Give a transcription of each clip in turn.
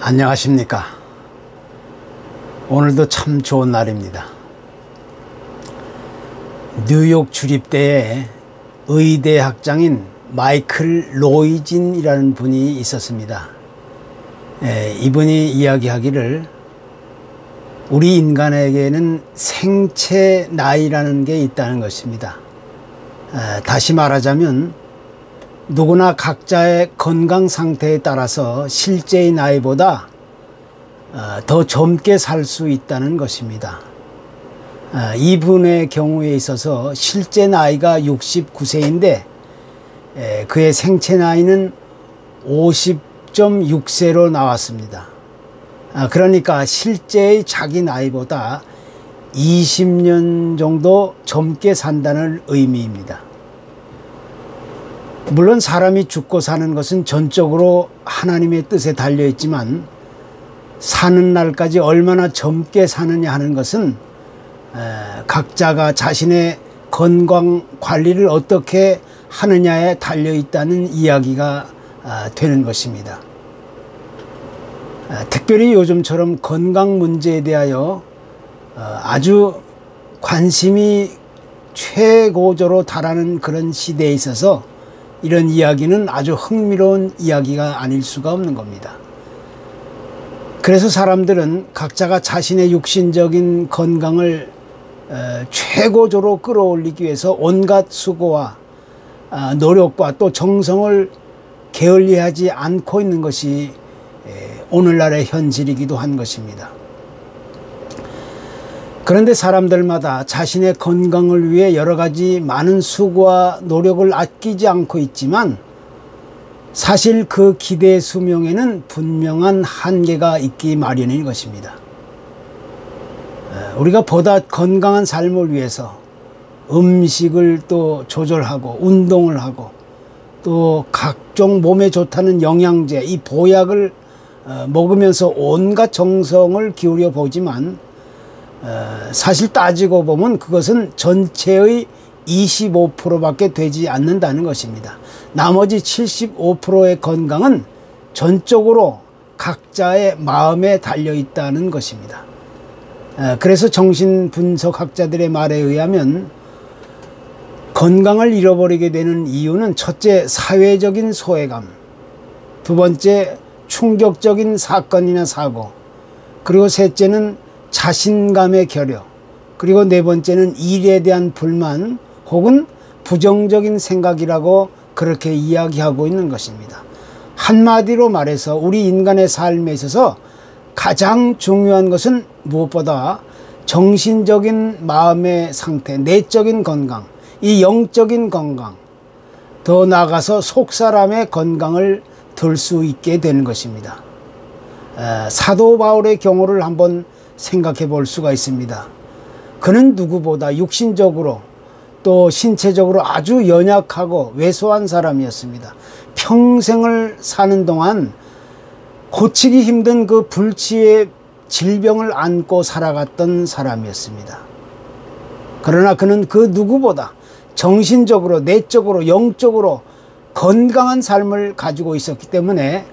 안녕하십니까. 오늘도 참 좋은 날입니다. 뉴욕 주립대에 의대 학장인 마이클 로이진이라는 분이 있었습니다. 이분이 이야기하기를 우리 인간에게는 생체 나이라는 게 있다는 것입니다. 다시 말하자면 누구나 각자의 건강 상태에 따라서 실제의 나이보다 더 젊게 살 수 있다는 것입니다. 이분의 경우에 있어서 실제 나이가 69세인데 그의 생체 나이는 50.6세로 나왔습니다. 그러니까 실제의 자기 나이보다 20년 정도 젊게 산다는 의미입니다. 물론 사람이 죽고 사는 것은 전적으로 하나님의 뜻에 달려있지만 사는 날까지 얼마나 젊게 사느냐 하는 것은 각자가 자신의 건강 관리를 어떻게 하느냐에 달려있다는 이야기가 되는 것입니다. 특별히 요즘처럼 건강 문제에 대하여 아주 관심이 최고조로 달하는 그런 시대에 있어서 이런 이야기는 아주 흥미로운 이야기가 아닐 수가 없는 겁니다. 그래서 사람들은 각자가 자신의 육신적인 건강을 최고조로 끌어올리기 위해서 온갖 수고와 노력과 또 정성을 게을리하지 않고 있는 것이 오늘날의 현실이기도 한 것입니다. 그런데 사람들마다 자신의 건강을 위해 여러 가지 많은 수고와 노력을 아끼지 않고 있지만 사실 그 기대 수명에는 분명한 한계가 있기 마련인 것입니다. 우리가 보다 건강한 삶을 위해서 음식을 또 조절하고 운동을 하고 또 각종 몸에 좋다는 영양제, 이 보약을 먹으면서 온갖 정성을 기울여 보지만 사실 따지고 보면 그것은 전체의 25%밖에 되지 않는다는 것입니다. 나머지 75%의 건강은 전적으로 각자의 마음에 달려있다는 것입니다. 그래서 정신분석학자들의 말에 의하면 건강을 잃어버리게 되는 이유는 첫째, 사회적인 소외감, 두 번째, 충격적인 사건이나 사고, 그리고 셋째는 자신감의 결여, 그리고 네 번째는 일에 대한 불만 혹은 부정적인 생각이라고 그렇게 이야기하고 있는 것입니다. 한마디로 말해서 우리 인간의 삶에 있어서 가장 중요한 것은 무엇보다 정신적인 마음의 상태, 내적인 건강, 이 영적인 건강, 더 나아가서 속사람의 건강을 들 수 있게 되는 것입니다. 사도 바울의 경우를 한번 생각해 볼 수가 있습니다. 그는 누구보다 육신적으로 또 신체적으로 아주 연약하고 왜소한 사람이었습니다. 평생을 사는 동안 고치기 힘든 그 불치의 질병을 안고 살아갔던 사람이었습니다. 그러나 그는 그 누구보다 정신적으로, 내적으로, 영적으로 건강한 삶을 가지고 있었기 때문에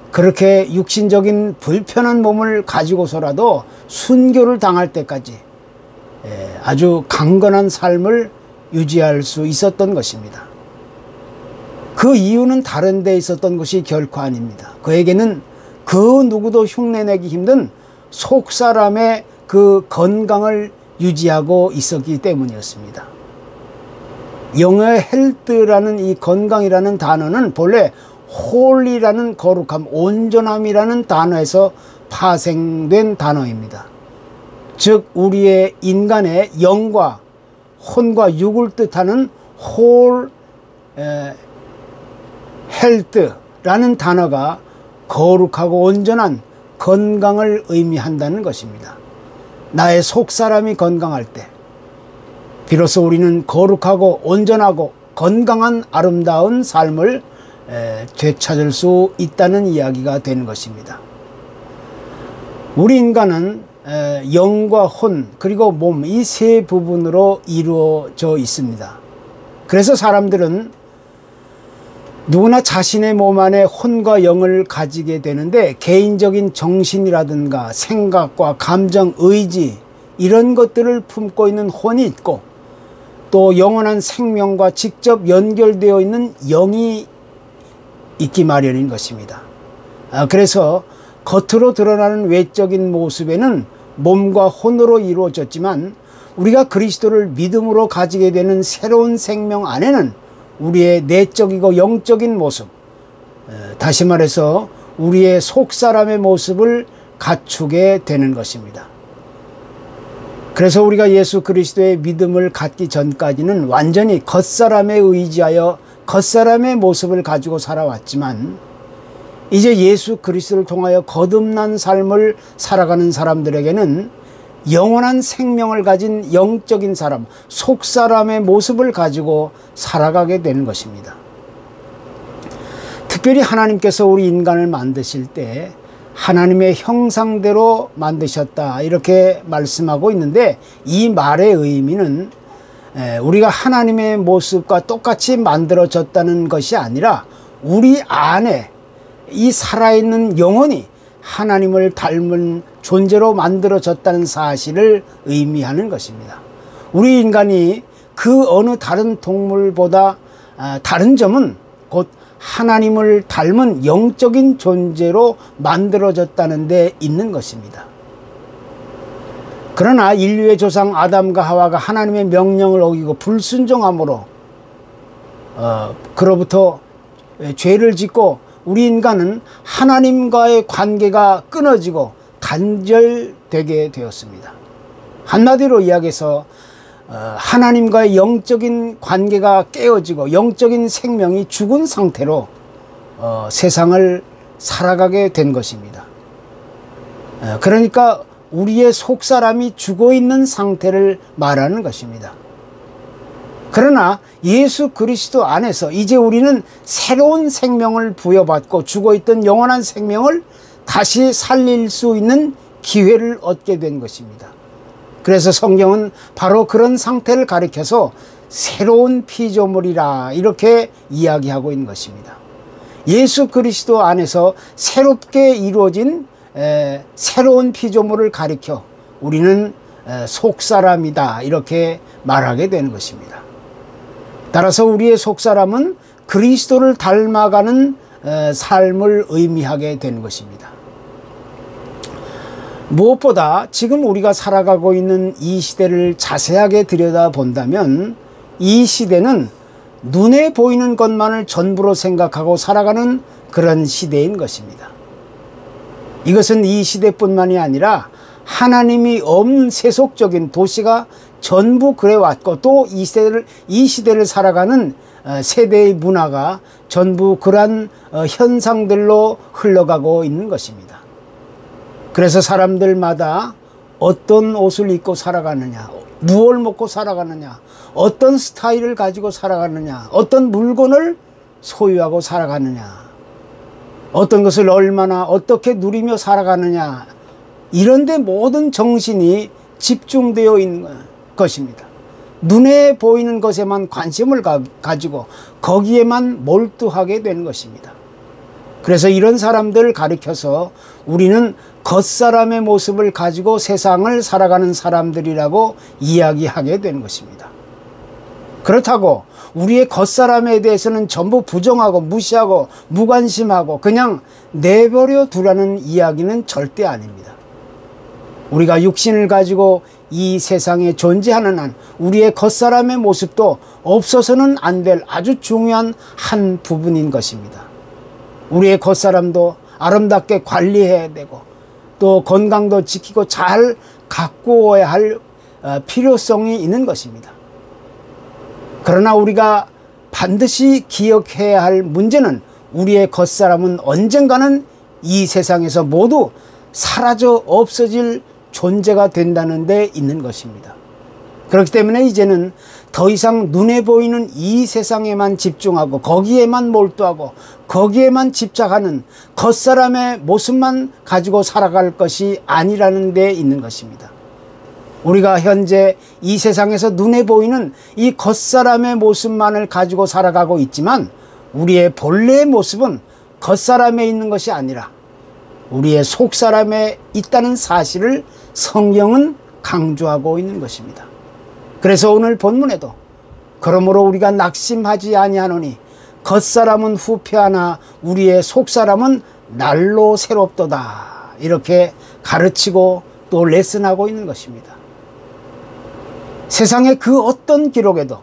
그렇게 육신적인 불편한 몸을 가지고서라도 순교를 당할 때까지 아주 강건한 삶을 유지할 수 있었던 것입니다. 그 이유는 다른 데 있었던 것이 결코 아닙니다. 그에게는 그 누구도 흉내내기 힘든 속사람의 그 건강을 유지하고 있었기 때문이었습니다. 영어의 헬스라는 이 건강이라는 단어는 본래 홀리라는 거룩함, 온전함이라는 단어에서 파생된 단어입니다. 즉 우리의 인간의 영과 혼과 육을 뜻하는 홀 헬스라는 단어가 거룩하고 온전한 건강을 의미한다는 것입니다. 나의 속사람이 건강할 때 비로소 우리는 거룩하고 온전하고 건강한 아름다운 삶을 되찾을 수 있다는 이야기가 되는 것입니다. 우리 인간은 영과 혼 그리고 몸, 이 세 부분으로 이루어져 있습니다. 그래서 사람들은 누구나 자신의 몸 안에 혼과 영을 가지게 되는데 개인적인 정신이라든가 생각과 감정, 의지 이런 것들을 품고 있는 혼이 있고 또 영원한 생명과 직접 연결되어 있는 영이 있기 마련인 것입니다. 그래서 겉으로 드러나는 외적인 모습에는 몸과 혼으로 이루어졌지만 우리가 그리스도를 믿음으로 가지게 되는 새로운 생명 안에는 우리의 내적이고 영적인 모습, 다시 말해서 우리의 속사람의 모습을 갖추게 되는 것입니다. 그래서 우리가 예수 그리스도의 믿음을 갖기 전까지는 완전히 겉사람에 의지하여 겉사람의 모습을 가지고 살아왔지만 이제 예수 그리스도를 통하여 거듭난 삶을 살아가는 사람들에게는 영원한 생명을 가진 영적인 사람, 속사람의 모습을 가지고 살아가게 되는 것입니다. 특별히 하나님께서 우리 인간을 만드실 때 하나님의 형상대로 만드셨다 이렇게 말씀하고 있는데 이 말의 의미는 우리가 하나님의 모습과 똑같이 만들어졌다는 것이 아니라 우리 안에 이 살아있는 영혼이 하나님을 닮은 존재로 만들어졌다는 사실을 의미하는 것입니다. 우리 인간이 그 어느 다른 동물보다 다른 점은 곧 하나님을 닮은 영적인 존재로 만들어졌다는 데 있는 것입니다. 그러나 인류의 조상 아담과 하와가 하나님의 명령을 어기고 불순종함으로 그로부터 죄를 짓고 우리 인간은 하나님과의 관계가 끊어지고 단절되게 되었습니다. 한마디로 이야기해서 하나님과의 영적인 관계가 깨어지고 영적인 생명이 죽은 상태로 세상을 살아가게 된 것입니다. 그러니까 우리의 속사람이 죽어있는 상태를 말하는 것입니다. 그러나 예수 그리스도 안에서 이제 우리는 새로운 생명을 부여받고 죽어있던 영원한 생명을 다시 살릴 수 있는 기회를 얻게 된 것입니다. 그래서 성경은 바로 그런 상태를 가리켜서 새로운 피조물이라 이렇게 이야기하고 있는 것입니다. 예수 그리스도 안에서 새롭게 이루어진 새로운 피조물을 가리켜 우리는 속사람이다 이렇게 말하게 되는 것입니다. 따라서 우리의 속사람은 그리스도를 닮아가는 삶을 의미하게 되는 것입니다. 무엇보다 지금 우리가 살아가고 있는 이 시대를 자세하게 들여다본다면 이 시대는 눈에 보이는 것만을 전부로 생각하고 살아가는 그런 시대인 것입니다. 이것은 이 시대뿐만이 아니라 하나님이 없는 세속적인 도시가 전부 그래왔고 또 이 시대를 살아가는 세대의 문화가 전부 그러한 현상들로 흘러가고 있는 것입니다. 그래서 사람들마다 어떤 옷을 입고 살아가느냐, 무엇을 먹고 살아가느냐, 어떤 스타일을 가지고 살아가느냐, 어떤 물건을 소유하고 살아가느냐, 어떤 것을 얼마나 어떻게 누리며 살아가느냐, 이런 데 모든 정신이 집중되어 있는 것입니다. 눈에 보이는 것에만 관심을 가지고 거기에만 몰두하게 되는 것입니다. 그래서 이런 사람들을 가리켜서 우리는 겉사람의 모습을 가지고 세상을 살아가는 사람들이라고 이야기하게 되는 것입니다. 그렇다고 우리의 겉사람에 대해서는 전부 부정하고 무시하고 무관심하고 그냥 내버려 두라는 이야기는 절대 아닙니다. 우리가 육신을 가지고 이 세상에 존재하는 한 우리의 겉사람의 모습도 없어서는 안 될 아주 중요한 한 부분인 것입니다. 우리의 겉사람도 아름답게 관리해야 되고 또 건강도 지키고 잘 가꾸어야 할 필요성이 있는 것입니다. 그러나 우리가 반드시 기억해야 할 문제는 우리의 겉사람은 언젠가는 이 세상에서 모두 사라져 없어질 존재가 된다는 데 있는 것입니다. 그렇기 때문에 이제는 더 이상 눈에 보이는 이 세상에만 집중하고 거기에만 몰두하고 거기에만 집착하는 겉사람의 모습만 가지고 살아갈 것이 아니라는 데 있는 것입니다. 우리가 현재 이 세상에서 눈에 보이는 이 겉사람의 모습만을 가지고 살아가고 있지만 우리의 본래의 모습은 겉사람에 있는 것이 아니라 우리의 속사람에 있다는 사실을 성경은 강조하고 있는 것입니다. 그래서 오늘 본문에도 그러므로 우리가 낙심하지 아니하노니 겉사람은 후패하나 우리의 속사람은 날로 새롭도다, 이렇게 가르치고 또 레슨하고 있는 것입니다. 세상의 그 어떤 기록에도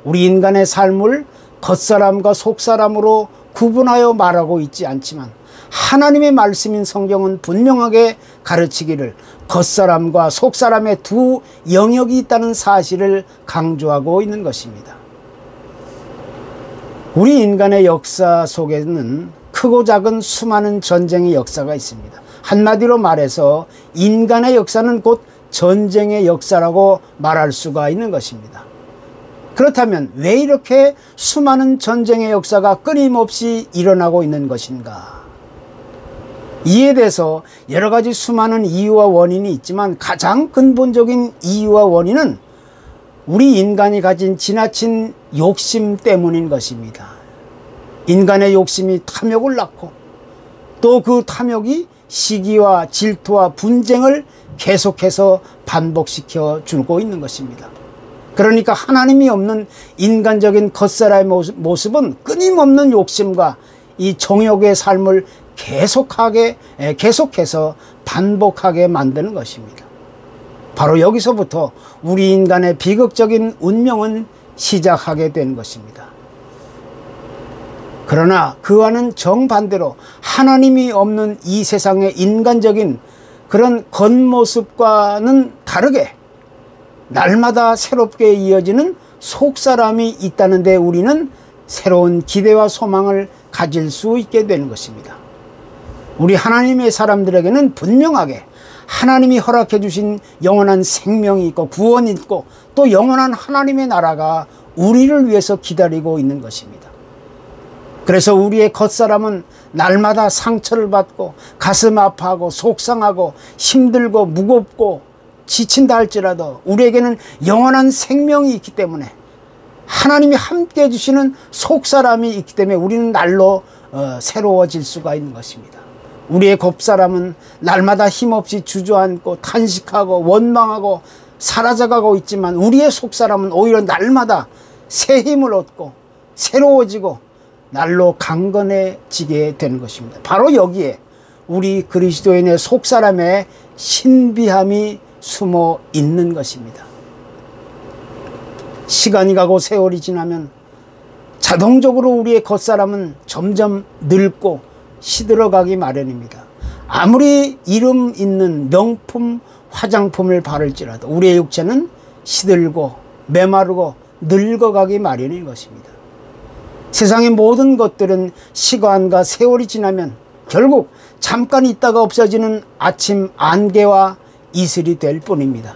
우리 인간의 삶을 겉사람과 속사람으로 구분하여 말하고 있지 않지만 하나님의 말씀인 성경은 분명하게 가르치기를 겉사람과 속사람의 두 영역이 있다는 사실을 강조하고 있는 것입니다. 우리 인간의 역사 속에는 크고 작은 수많은 전쟁의 역사가 있습니다. 한마디로 말해서 인간의 역사는 곧 전쟁의 역사라고 말할 수가 있는 것입니다. 그렇다면 왜 이렇게 수많은 전쟁의 역사가 끊임없이 일어나고 있는 것인가? 이에 대해서 여러 가지 수많은 이유와 원인이 있지만 가장 근본적인 이유와 원인은 우리 인간이 가진 지나친 욕심 때문인 것입니다. 인간의 욕심이 탐욕을 낳고 또 그 탐욕이 시기와 질투와 분쟁을 계속해서 반복시켜 주고 있는 것입니다. 그러니까 하나님이 없는 인간적인 겉사람의 모습은 끊임없는 욕심과 이 정욕의 삶을 계속해서 반복하게 만드는 것입니다. 바로 여기서부터 우리 인간의 비극적인 운명은 시작하게 된 것입니다. 그러나 그와는 정반대로 하나님이 없는 이 세상의 인간적인 그런 겉모습과는 다르게 날마다 새롭게 이어지는 속사람이 있다는데 우리는 새로운 기대와 소망을 가질 수 있게 되는 것입니다. 우리 하나님의 사람들에게는 분명하게 하나님이 허락해 주신 영원한 생명이 있고 구원이 있고 또 영원한 하나님의 나라가 우리를 위해서 기다리고 있는 것입니다. 그래서 우리의 겉사람은 날마다 상처를 받고 가슴 아파하고 속상하고 힘들고 무겁고 지친다 할지라도 우리에게는 영원한 생명이 있기 때문에 하나님이 함께 해주시는 속사람이 있기 때문에 우리는 날로 새로워질 수가 있는 것입니다. 우리의 겉사람은 날마다 힘없이 주저앉고 탄식하고 원망하고 사라져가고 있지만 우리의 속사람은 오히려 날마다 새 힘을 얻고 새로워지고 날로 강건해지게 되는 것입니다. 바로 여기에 우리 그리스도인의 속사람의 신비함이 숨어 있는 것입니다. 시간이 가고 세월이 지나면 자동적으로 우리의 겉사람은 점점 늙고 시들어가기 마련입니다. 아무리 이름 있는 명품 화장품을 바를지라도 우리의 육체는 시들고 메마르고 늙어가기 마련인 것입니다. 세상의 모든 것들은 시간과 세월이 지나면 결국 잠깐 있다가 없어지는 아침 안개와 이슬이 될 뿐입니다.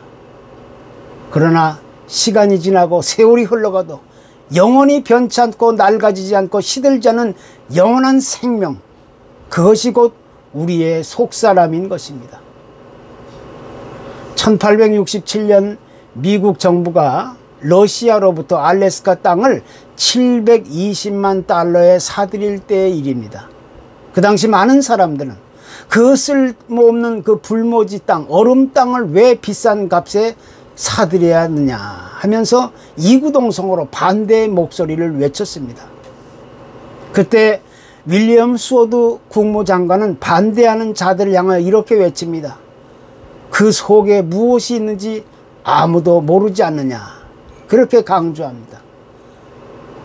그러나 시간이 지나고 세월이 흘러가도 영원히 변치 않고 낡아지지 않고 시들지 않은 영원한 생명, 그것이 곧 우리의 속사람인 것입니다. 1867년 미국 정부가 러시아로부터 알래스카 땅을 720만 달러에 사들일 때의 일입니다. 그 당시 많은 사람들은 그 쓸모없는 그 불모지 땅, 얼음 땅을 왜 비싼 값에 사들여야 하느냐 하면서 이구동성으로 반대의 목소리를 외쳤습니다. 그때 윌리엄 스워드 국무장관은 반대하는 자들을 향하여 이렇게 외칩니다. 그 속에 무엇이 있는지 아무도 모르지 않느냐, 그렇게 강조합니다.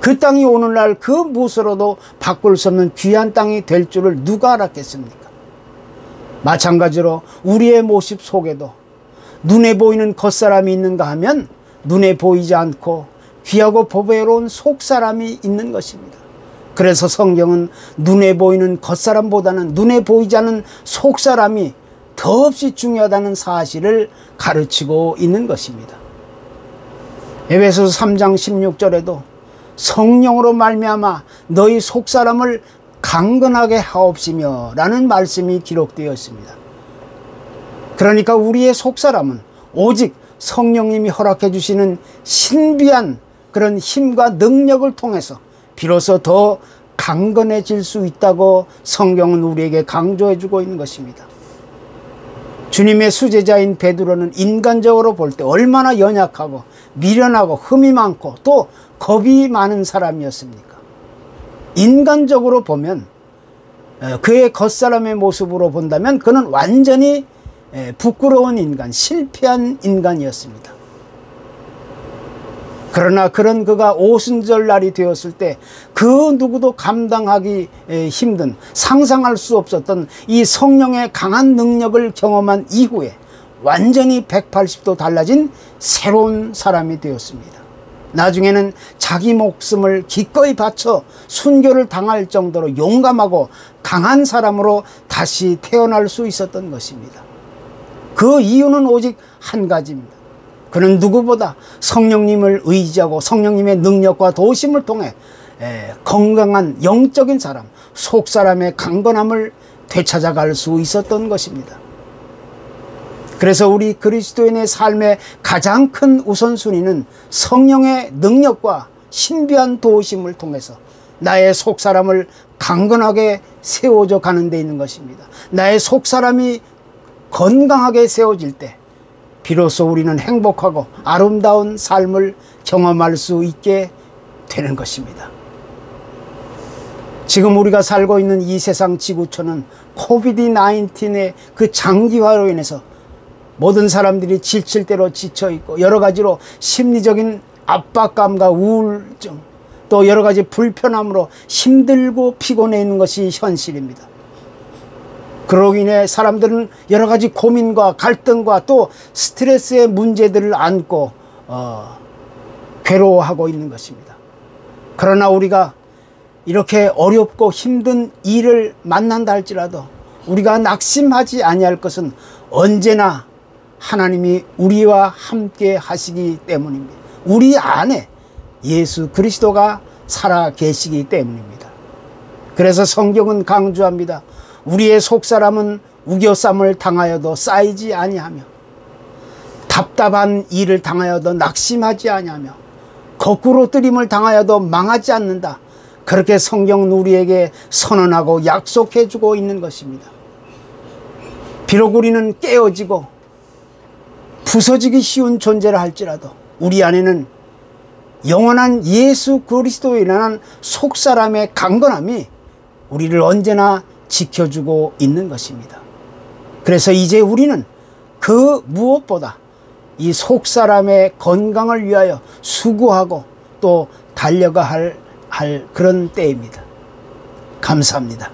그 땅이 오늘날 그 무엇으로도 바꿀 수 없는 귀한 땅이 될 줄을 누가 알았겠습니까? 마찬가지로 우리의 모습 속에도 눈에 보이는 겉사람이 있는가 하면 눈에 보이지 않고 귀하고 보배로운 속사람이 있는 것입니다. 그래서 성경은 눈에 보이는 겉사람보다는 눈에 보이지 않는 속사람이 더없이 중요하다는 사실을 가르치고 있는 것입니다. 에베소서 3장 16절에도 성령으로 말미암아 너희 속사람을 강건하게 하옵시며 라는 말씀이 기록되어 있습니다. 그러니까 우리의 속사람은 오직 성령님이 허락해 주시는 신비한 그런 힘과 능력을 통해서 비로소 더 강건해질 수 있다고 성경은 우리에게 강조해 주고 있는 것입니다. 주님의 수제자인 베드로는 인간적으로 볼 때 얼마나 연약하고 미련하고 흠이 많고 또 겁이 많은 사람이었습니까? 인간적으로 보면 그의 겉사람의 모습으로 본다면 그는 완전히 부끄러운 인간, 실패한 인간이었습니다. 그러나 그런 그가 오순절날이 되었을 때 그 누구도 감당하기 힘든, 상상할 수 없었던 이 성령의 강한 능력을 경험한 이후에 완전히 180도 달라진 새로운 사람이 되었습니다. 나중에는 자기 목숨을 기꺼이 바쳐 순교를 당할 정도로 용감하고 강한 사람으로 다시 태어날 수 있었던 것입니다. 그 이유는 오직 한 가지입니다. 그는 누구보다 성령님을 의지하고 성령님의 능력과 도우심을 통해 건강한 영적인 사람, 속사람의 강건함을 되찾아갈 수 있었던 것입니다. 그래서 우리 그리스도인의 삶의 가장 큰 우선순위는 성령의 능력과 신비한 도우심을 통해서 나의 속사람을 강건하게 세워져 가는 데 있는 것입니다. 나의 속사람이 건강하게 세워질 때 비로소 우리는 행복하고 아름다운 삶을 경험할 수 있게 되는 것입니다. 지금 우리가 살고 있는 이 세상 지구촌은 코비드-19의 그 장기화로 인해서 모든 사람들이 지칠 대로 지쳐있고 여러 가지로 심리적인 압박감과 우울증 또 여러 가지 불편함으로 힘들고 피곤해 있는 것이 현실입니다. 그로 인해 사람들은 여러 가지 고민과 갈등과 또 스트레스의 문제들을 안고 괴로워하고 있는 것입니다. 그러나 우리가 이렇게 어렵고 힘든 일을 만난다 할지라도 우리가 낙심하지 아니할 것은 언제나 하나님이 우리와 함께 하시기 때문입니다. 우리 안에 예수 그리스도가 살아 계시기 때문입니다. 그래서 성경은 강조합니다. 우리의 속사람은 우겨쌈을 당하여도 쌓이지 아니하며 답답한 일을 당하여도 낙심하지 아니하며 거꾸로 뜨림을 당하여도 망하지 않는다. 그렇게 성경은 우리에게 선언하고 약속해 주고 있는 것입니다. 비록 우리는 깨어지고 부서지기 쉬운 존재라 할지라도 우리 안에는 영원한 예수 그리스도에 인한 속사람의 강건함이 우리를 언제나 지켜주고 있는 것입니다. 그래서 이제 우리는 그 무엇보다 이 속사람의 건강을 위하여 수고하고 또 달려가 할 그런 때입니다. 감사합니다.